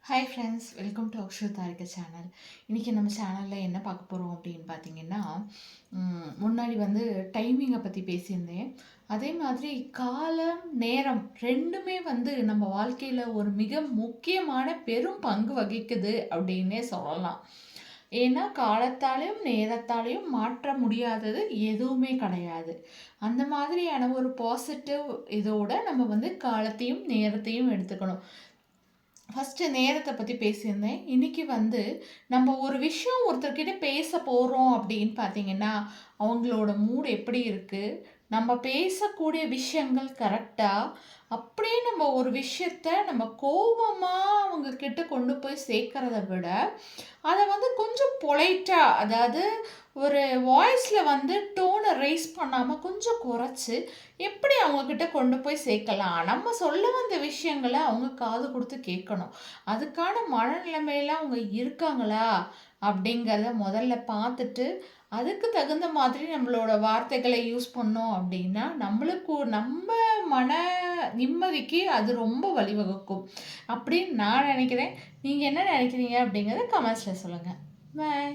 Hi friends, welcome to Akshu Tharika channel. இன்றைக்கி நம்ம சேனலில் என்ன பார்க்க போகிறோம் அப்படின்னு பார்த்தீங்கன்னா, முன்னாடி டைமிங்கை பற்றி பேசியிருந்தேன். அதே மாதிரி காலம், நேரம் ரெண்டுமே நம்ம வாழ்க்கையில் ஒரு மிக முக்கியமான பெரும் பங்கு வகிக்குது அப்படின்னே சொல்லலாம். ஏன்னா காலத்தாலையும் நேரத்தாலையும் மாற்ற முடியாதது எதுவுமே கிடையாது. அந்த மாதிரியான ஒரு பாசிட்டிவ் இதோட நம்ம காலத்தையும் நேரத்தையும் எடுத்துக்கணும். ஃபஸ்ட்டு நேரத்தை பற்றி பேசியிருந்தேன். இன்றைக்கி நம்ம ஒரு விஷயம் ஒருத்தர்கிட்ட பேச போகிறோம் அப்படின்னு பார்த்தீங்கன்னா, அவங்களோட மூடு எப்படி இருக்குது, நம்ம பேசக்கூடிய விஷயங்கள் கரெக்டாக, அப்படியே நம்ம ஒரு விஷயத்த நம்ம கோபமாக அவங்க கிட்ட கொண்டு போய் சேர்க்கறத விட, அதை கொஞ்சம் பொலைட்டாக, அதாவது ஒரு வாய்ஸில் டோனை ரைஸ் பண்ணாமல் கொஞ்சம் குறைச்சி எப்படி அவங்கக்கிட்ட கொண்டு போய் சேர்க்கலாம். நம்ம சொல்ல வந்த விஷயங்களை அவங்க காது கொடுத்து கேட்கணும். அதுக்கான மனநிலைமையில அவங்க இருக்காங்களா அப்படிங்கிறத முதல்ல பார்த்துட்டு, அதுக்கு தகுந்த மாதிரி நம்மளோட வார்த்தைகளை யூஸ் பண்ணோம் அப்படின்னா, நம்ம மன நிம்மதிக்கு அது ரொம்ப வழிவகுக்கும் அப்படின்னு நான் நினைக்கிறேன். நீங்கள் என்ன நினைக்கிறீங்க அப்படிங்கிறத கமெண்ட்ஸில் சொல்லுங்கள். பாய்.